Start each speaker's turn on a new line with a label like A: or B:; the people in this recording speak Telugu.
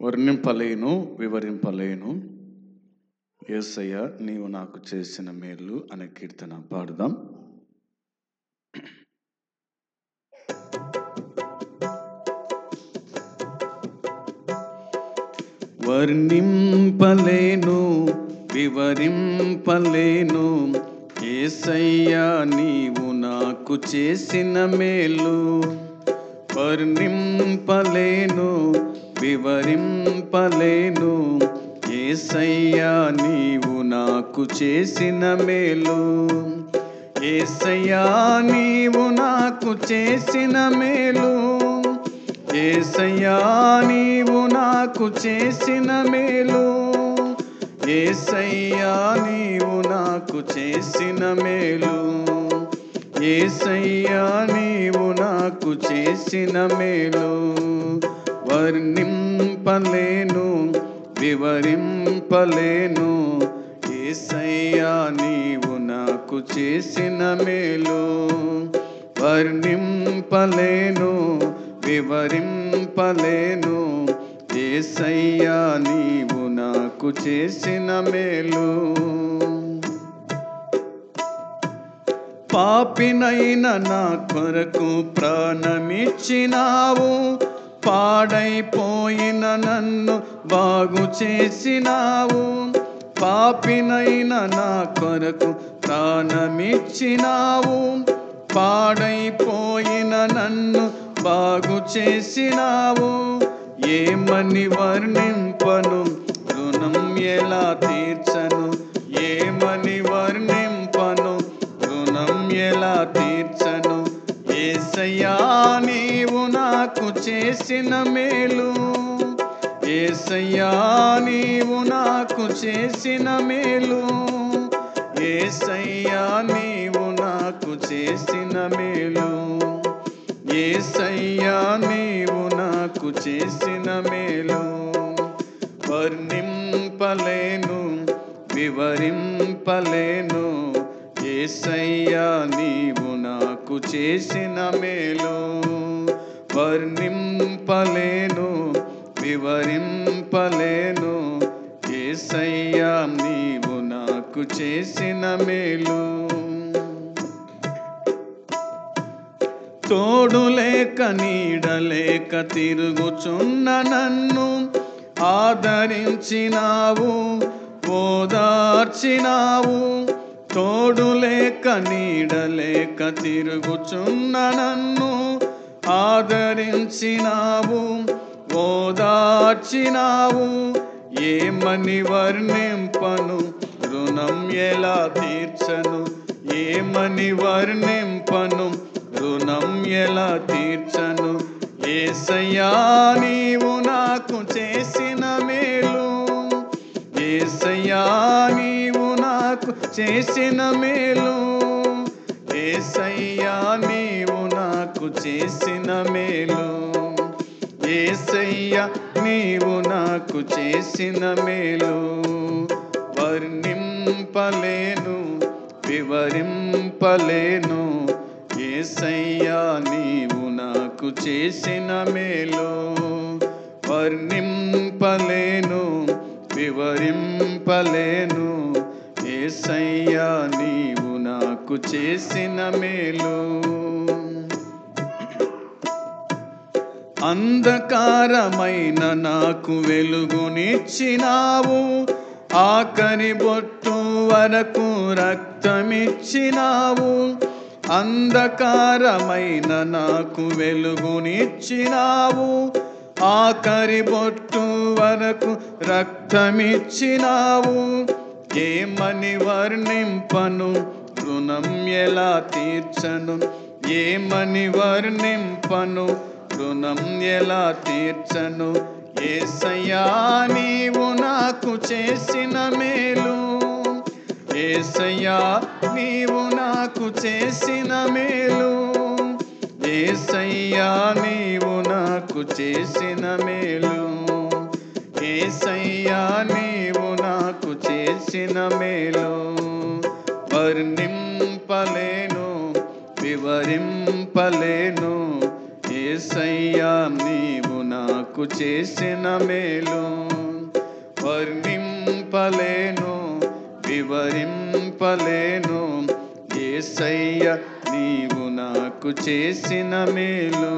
A: వర్ణింపలేను, వివరింపలేను. యేసయ్య నీవు నాకు చేసిన మేలు అనే కీర్తన పాడుదాం. వర్ణింపలేను, వివరింపలేను, యేసయ్యా నీవు నాకు చేసిన మేలు. వర్ణింపలేను, వివరింపలేను, యేసయ్యా నీవు నాకు చేసిన మేలు. యేసయ్యా నీవు నాకు చేసిన మేలు. యేసయ్యా నీవు నాకు చేసిన మేలు. యేసయ్యా నీవు నాకు చేసిన మేలు. యేసయ్యా నీవు నాకు చేసిన మేలు. వర్ణింపలేను, వివరింపలేను, యేసయ్యా నీవు నాకు చేసిన మేలు. వర్ణింపలేను, వివరింపలేను, యేసయ్యా నీవు నాకు చేసిన మేలు. పాపినైన నా కొరకు ప్రాణమిచ్చినావు. పాడైపోయిన నన్ను బాగు చేసినావు. పాపినైన నా కొరకు ప్రాణమిచ్చినావు. పాడైపోయిన నన్ను బాగు చేసినావు. ఏమని వర్ణింపను, రుణం ఎలా తీర్చను? ఏమని వర్ణింపను, రుణం ఎలా తీర్చను? యేసయ్యా నీవు నాకు చేసిన మేలు. యేసయ్యా నీవు నాకు చేసిన మేలు. యేసయ్యా నీవు నాకు చేసిన మేలు. యేసయ్యా నీవు నాకు చేసిన మేలు. వర్ణింపలేను, వివరింపలేను, యేసయ్యా నీవు నాకు చేసిన మేలు. వర్ణింపలేను, వివరింపలేను, యేసయ్యా నీవు నాకు చేసిన మేలు. తోడు లేక నీడలేక తిరుగుచున్న నన్ను ఆదరించినావు, ఓదార్చినావు. తోడు లేక నీడలేక తిరుగుచున్న నన్ను ఆదరించినావు, ఓదార్చినావు. ఏమని వర్ణింపను, రుణం ఎలా తీర్చను? ఏమని వర్ణింపను, రుణం ఎలా తీర్చను? యేసయ్యా నీవు నాకు చేసిన మేలు. యేసయ్యా నీవు నాకు చేసిన మేలు. యేసయ్యా నీవు నాకు చేసిన మేలు. యేసయ్యా నీవు నాకు చేసిన మేలు. వర్ణింపలేను, వివరింపలేను, యేసయ్యా నీవు నాకు చేసిన మేలు. వర్ణింపలేను, వివరింపలేను, యేసయ్యా నీవు నాకు చేసిన మేలు. అంధకారమైన నాకు వెలుగునిచ్చినావు. ఆఖరి బొట్టు వరకు రక్తమిచ్చినావు. అంధకారమైన నాకు వెలుగునిచ్చినావు. ఆఖరి బొట్టు వరకు రక్తమిచ్చినావు. ఏమని వర్ణింపను, రుణం ఎలా తీర్చను? ఏమని వర్ణింపను, రుణం ఎలా తీర్చను? యేసయ్యా నీవు నాకు చేసిన మేలు. యేసయ్యా నీవు నాకు చేసిన మేలు. యేసయ్యా నీవు నాకు చేసిన మేలు. యేసయ్యా నీవు నాకు చేసిన మేలు. వర్ణింపలేను, వివరింపలేను, యేసయ్యా నీవు నాకు నాకు చేసిన మేలు వర్ణింపలేను వివరింపలేను యేసయ్య నీవు నాకు చేసిన మేలు